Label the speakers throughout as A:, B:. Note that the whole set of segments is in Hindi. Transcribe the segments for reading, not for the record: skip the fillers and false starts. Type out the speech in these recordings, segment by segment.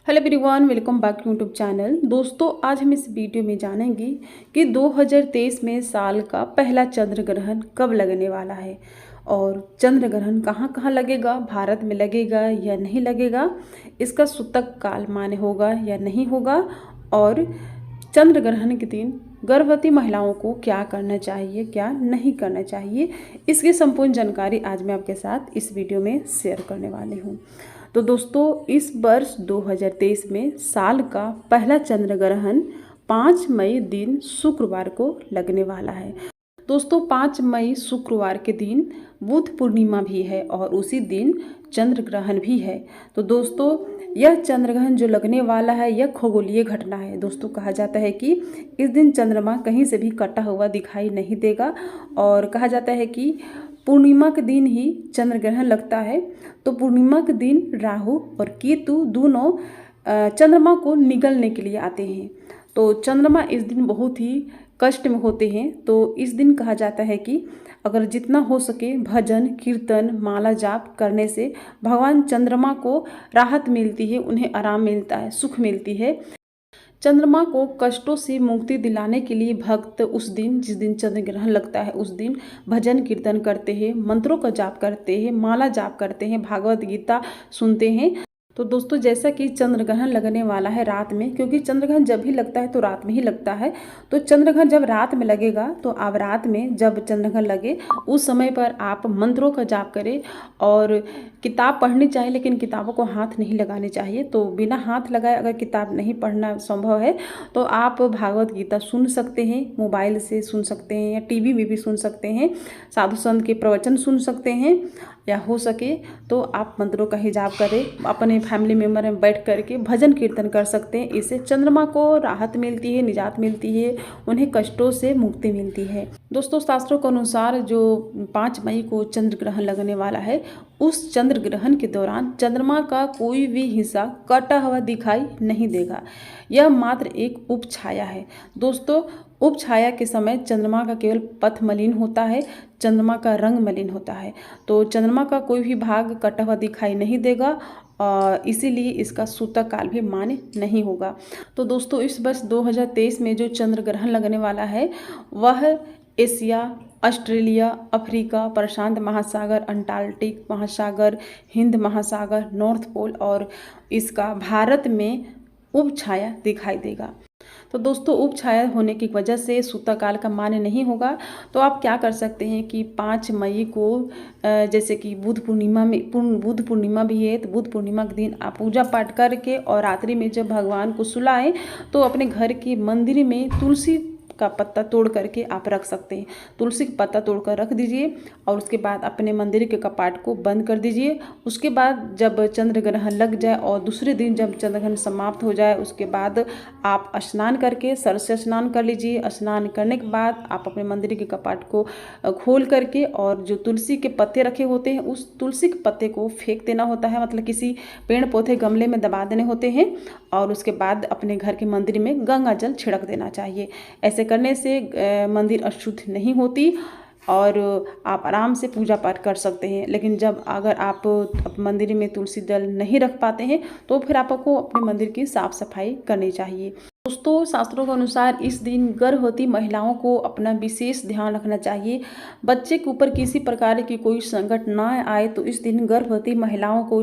A: Hello everyone, welcome back to YouTube channel. दोस्तों, आज हम इस वीडियो में जानेंगे कि 2023 में साल का पहला चंद्र ग्रहण कब लगने वाला है और चंद्र ग्रहण कहाँ कहाँ लगेगा, भारत में लगेगा या नहीं लगेगा, इसका सूतक काल मान्य होगा या नहीं होगा, और चंद्र ग्रहण के दिन गर्भवती महिलाओं को क्या करना चाहिए, क्या नहीं करना चाहिए, इसकी संपूर्ण जानकारी आज मैं आपके साथ इस वीडियो में शेयर करने वाली हूँ। तो दोस्तों, इस वर्ष 2023 में साल का पहला चंद्र ग्रहण 5 मई दिन शुक्रवार को लगने वाला है। दोस्तों, 5 मई शुक्रवार के दिन बुध पूर्णिमा भी है और उसी दिन चंद्र ग्रहण भी है। तो दोस्तों, यह चंद्र ग्रहण जो लगने वाला है यह खगोलीय घटना है। दोस्तों, कहा जाता है कि इस दिन चंद्रमा कहीं से भी कटा हुआ दिखाई नहीं देगा और कहा जाता है कि पूर्णिमा के दिन ही चंद्र ग्रहण लगता है। तो पूर्णिमा के दिन राहु और केतु दोनों चंद्रमा को निगलने के लिए आते हैं। तो चंद्रमा इस दिन बहुत ही कष्ट में होते हैं। तो इस दिन कहा जाता है कि अगर जितना हो सके भजन कीर्तन माला जाप करने से भगवान चंद्रमा को राहत मिलती है, उन्हें आराम मिलता है, सुख मिलती है। चंद्रमा को कष्टों से मुक्ति दिलाने के लिए भक्त उस दिन, जिस दिन चंद्र ग्रहण लगता है, उस दिन भजन कीर्तन करते हैं, मंत्रों का जाप करते हैं, माला जाप करते हैं, भागवत गीता सुनते हैं। तो दोस्तों, जैसा कि चंद्र ग्रहण लगने वाला है रात में, क्योंकि चंद्र ग्रहण जब भी लगता है तो रात में ही लगता है। तो चंद्र ग्रहण जब रात में लगेगा तो आप रात में जब चंद्र ग्रहण लगे उस समय पर आप मंत्रों का जाप करें और किताब पढ़नी चाहिए, लेकिन किताबों को हाथ नहीं लगाने चाहिए। तो बिना हाथ लगाए अगर किताब नहीं पढ़ना संभव है तो आप भागवत गीता सुन सकते हैं, मोबाइल से सुन सकते हैं या टीवी में भी सुन सकते हैं, साधु संत के प्रवचन सुन सकते हैं, या हो सके तो आप मंत्रों का ही जाप करें। अपने फैमिली मेम्बर में बैठ करके भजन कीर्तन कर सकते हैं। इससे चंद्रमा को राहत मिलती है, निजात मिलती है, उन्हें कष्टों से मुक्ति मिलती है। दोस्तों, शास्त्रों के अनुसार जो 5 मई को चंद्र ग्रहण लगने वाला है, उस चंद्र ग्रहण के दौरान चंद्रमा का कोई भी हिस्सा कटा हुआ दिखाई नहीं देगा। यह मात्र एक उपछाया है। दोस्तों, उपछाया के समय चंद्रमा का केवल पथ मलिन होता है, चंद्रमा का रंग मलिन होता है। तो चंद्रमा का कोई भी भाग कटा हुआ दिखाई नहीं देगा और इसीलिए इसका सूतक काल भी मान्य नहीं होगा। तो दोस्तों, इस वर्ष 2023 में जो चंद्र ग्रहण लगने वाला है वह एशिया, ऑस्ट्रेलिया, अफ्रीका, प्रशांत महासागर, अंटार्कटिक महासागर, हिंद महासागर, नॉर्थ पोल और इसका भारत में उपछाया दिखाई देगा। तो दोस्तों, उपछाया होने की वजह से सूतक काल का मान्य नहीं होगा। तो आप क्या कर सकते हैं कि 5 मई को जैसे कि बुध पूर्णिमा भी है, तो बुध पूर्णिमा के दिन आप पूजा पाठ करके और रात्रि में जब भगवान को सुलाएं तो अपने घर के मंदिर में तुलसी का पत्ता तोड़ करके आप रख सकते हैं। तुलसी का पत्ता तोड़कर रख दीजिए और उसके बाद अपने मंदिर के कपाट को बंद कर दीजिए। उसके बाद जब चंद्र ग्रहण लग जाए और दूसरे दिन जब चंद्र ग्रहण समाप्त हो जाए उसके बाद आप स्नान करके सर से स्नान कर लीजिए। स्नान करने के बाद आप अपने मंदिर के कपाट को खोल करके और जो तुलसी के पत्ते रखे होते हैं उस तुलसी के पत्ते को फेंक देना होता है, मतलब किसी पेड़ पौधे गमले में दबा देने होते हैं और उसके बाद अपने घर के मंदिर में गंगा जल छिड़क देना चाहिए। ऐसे करने से मंदिर अशुद्ध नहीं होती और आप आराम से पूजा पाठ कर सकते हैं। लेकिन जब अगर आप मंदिर में तुलसी जल नहीं रख पाते हैं तो फिर आपको अपने मंदिर की साफ सफाई करनी चाहिए। दोस्तों, शास्त्रों के अनुसार इस दिन गर्भवती महिलाओं को अपना विशेष ध्यान रखना चाहिए। बच्चे के ऊपर किसी प्रकार की कोई संकट ना आए तो इस दिन गर्भवती महिलाओं को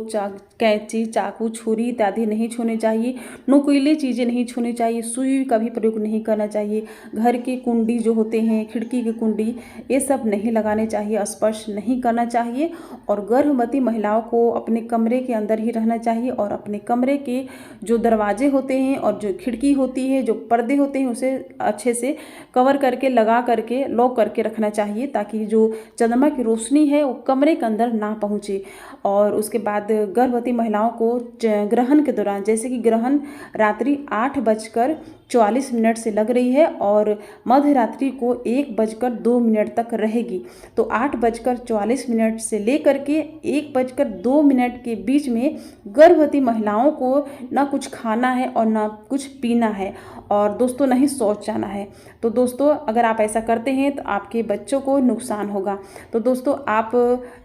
A: कैंची, चाकू, छुरी इत्यादि नहीं छूने चाहिए, नुकीली चीज़ें नहीं छूनी चाहिए, सुई का भी प्रयोग नहीं करना चाहिए, घर की कुंडी जो होते हैं, खिड़की की कुंडी, ये सब नहीं लगाने चाहिए, स्पर्श नहीं करना चाहिए। और गर्भवती महिलाओं को अपने कमरे के अंदर ही रहना चाहिए और अपने कमरे के जो दरवाजे होते हैं और जो खिड़की होती है, जो पर्दे होते हैं, उसे अच्छे से कवर करके लगा करके लॉक करके रखना चाहिए ताकि जो चंद्रमा की रोशनी है वो कमरे के अंदर ना पहुंचे। और उसके बाद गर्भवती महिलाओं को ग्रहण के दौरान, जैसे कि ग्रहण रात्रि 8:44 से लग रही है और मध्य रात्रि को 1:02 तक रहेगी। तो 8:44 से लेकर के 1:02 के बीच में गर्भवती महिलाओं को ना कुछ खाना है और ना कुछ पीना है और दोस्तों नहीं शौच जाना है। तो दोस्तों, अगर आप ऐसा करते हैं तो आपके बच्चों को नुकसान होगा। तो दोस्तों, आप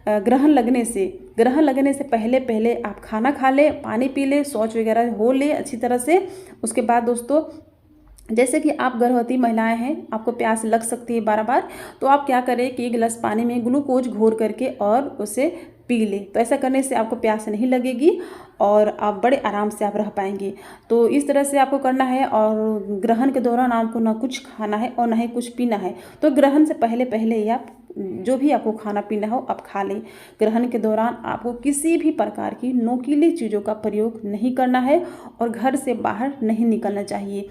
A: ग्रहण लगने से पहले पहले आप खाना खा लें, पानी पी लें, शौच वगैरह हो ले अच्छी तरह से। उसके बाद दोस्तों, जैसे कि आप गर्भवती महिलाएं हैं, आपको प्यास लग सकती है बार बार, तो आप क्या करें कि 1 गिलास पानी में ग्लूकोज घोर करके और उसे पी ले। तो ऐसा करने से आपको प्यास नहीं लगेगी और आप बड़े आराम से आप रह पाएंगे। तो इस तरह से आपको करना है। और ग्रहण के दौरान आपको ना कुछ खाना है और ना ही कुछ पीना है। तो ग्रहण से पहले पहले ही आप जो भी आपको खाना पीना हो आप खा लें। ग्रहण के दौरान आपको किसी भी प्रकार की नोकीली चीज़ों का प्रयोग नहीं करना है और घर से बाहर नहीं निकलना चाहिए।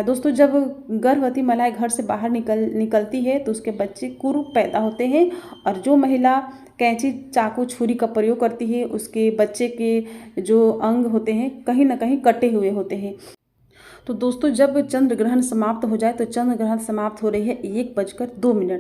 A: दोस्तों, जब गर्भवती महिलाएं घर से बाहर निकलती है तो उसके बच्चे कुरूप पैदा होते हैं और जो महिला कैंची, चाकू, छुरी का प्रयोग करती है उसके बच्चे के जो अंग होते हैं कहीं ना कहीं कटे हुए होते हैं। तो दोस्तों, जब चंद्र ग्रहण समाप्त हो जाए, तो चंद्र ग्रहण समाप्त हो रही है 1:02।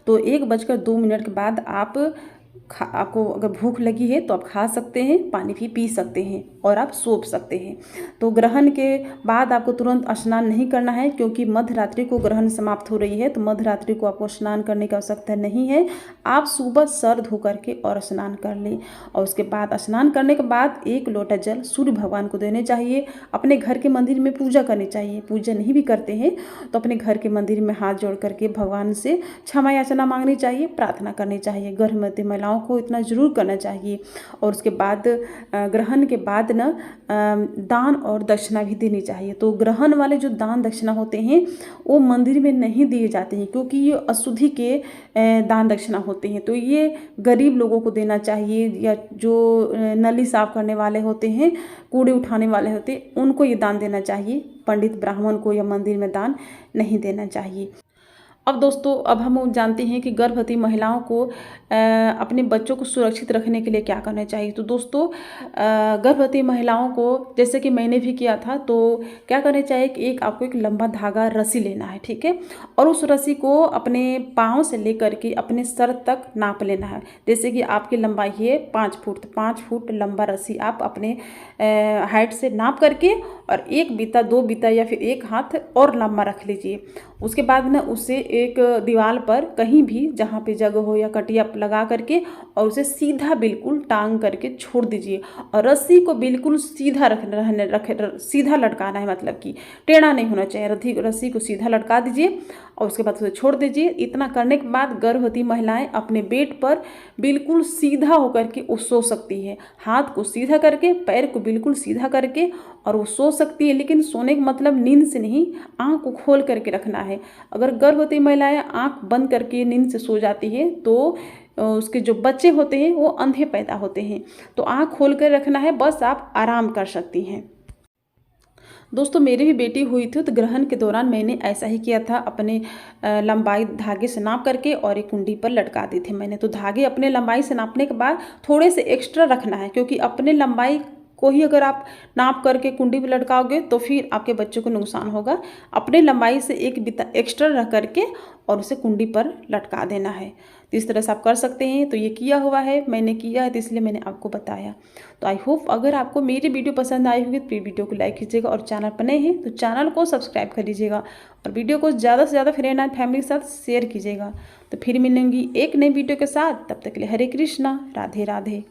A: तो 1:02 के बाद आपको अगर भूख लगी है तो आप खा सकते हैं, पानी भी पी सकते हैं और आप सो सकते हैं। तो ग्रहण के बाद आपको तुरंत स्नान नहीं करना है, क्योंकि मध्य रात्रि को ग्रहण समाप्त हो रही है। तो मध्य रात्रि को आपको स्नान करने की आवश्यकता नहीं है। आप सुबह सर धो करके और स्नान कर लें। और उसके बाद स्नान करने के बाद 1 लोटा जल सूर्य भगवान को देने चाहिए। अपने घर के मंदिर में पूजा करनी चाहिए। पूजा नहीं भी करते हैं तो अपने घर के मंदिर में हाथ जोड़ करके भगवान से क्षमा याचना मांगनी चाहिए, प्रार्थना करनी चाहिए। गर्भवती महिलाओं को इतना जरूर करना चाहिए। और उसके बाद ग्रहण के बाद ना दान और दक्षिणा भी देनी चाहिए। तो ग्रहण वाले जो दान दक्षिणा होते हैं वो मंदिर में नहीं दिए जाते हैं, क्योंकि ये अशुद्धि के दान दक्षिणा होते हैं। तो ये गरीब लोगों को देना चाहिए, या जो नली साफ करने वाले होते हैं, कूड़े उठाने वाले होते हैं, उनको ये दान देना चाहिए। पंडित ब्राह्मण को या मंदिर में दान नहीं देना चाहिए। अब दोस्तों, अब हम जानते हैं कि गर्भवती महिलाओं को अपने बच्चों को सुरक्षित रखने के लिए क्या करना चाहिए। तो दोस्तों, गर्भवती महिलाओं को, जैसे कि मैंने भी किया था, तो क्या करना चाहिए कि आपको एक लंबा धागा रस्सी लेना है, ठीक है। और उस रस्सी को अपने पाँव से लेकर के अपने सर तक नाप लेना है। जैसे कि आपकी लंबाई है 5 फुट, तो 5 फुट लंबा रस्सी आप अपने हाइट से नाप करके और 1 बीता, 2 बीता या फिर 1 हाथ और लंबा रख लीजिए। उसके बाद ना उसे एक दीवार पर कहीं भी जहाँ पे जगह हो या कटिया लगा करके और उसे सीधा बिल्कुल टांग करके छोड़ दीजिए। और रस्सी को बिल्कुल सीधा सीधा लटकाना है, मतलब कि टेढ़ा नहीं होना चाहिए। रस्सी को सीधा लटका दीजिए और उसके बाद उसे छोड़ दीजिए। इतना करने के बाद गर्भवती महिलाएं अपने बेड पर बिल्कुल सीधा होकर के वो सो सकती है। हाथ को सीधा करके, पैर को बिल्कुल सीधा करके और वो सो सकती है। लेकिन सोने का मतलब नींद से नहीं, आँख को खोल करके रखना है। अगर गर्भवती महिलाएं आँख बंद करके नींद से सो जाती है तो उसके जो बच्चे होते हैं वो अंधे पैदा होते हैं। तो आँख खोल कर रखना है, बस आप आराम कर सकती हैं। दोस्तों, मेरी भी बेटी हुई थी तो ग्रहण के दौरान मैंने ऐसा ही किया था। अपने लंबाई धागे से नाप करके और एक कुंडी पर लटका दी थी मैंने। तो धागे अपने लंबाई से नापने के बाद थोड़े से एक्स्ट्रा रखना है, क्योंकि अपने लंबाई को ही अगर आप नाप करके कुंडी पर लटकाओगे तो फिर आपके बच्चों को नुकसान होगा। अपने लंबाई से 1 बिता एक्स्ट्रा रख करके और उसे कुंडी पर लटका देना है। तो इस तरह से आप कर सकते हैं। तो ये किया हुआ है, मैंने किया है, तो इसलिए मैंने आपको बताया। तो आई होप अगर आपको मेरी वीडियो पसंद आई होगी तो वीडियो को लाइक कीजिएगा और चैनल पर नए हैं तो चैनल को सब्सक्राइब कर लीजिएगा और वीडियो को ज़्यादा से ज़्यादा फ्रेंड एंड फैमिली के साथ शेयर कीजिएगा। तो फिर मिलेंगी एक नई वीडियो के साथ, तब तक के लिए हरे कृष्णा, राधे राधे।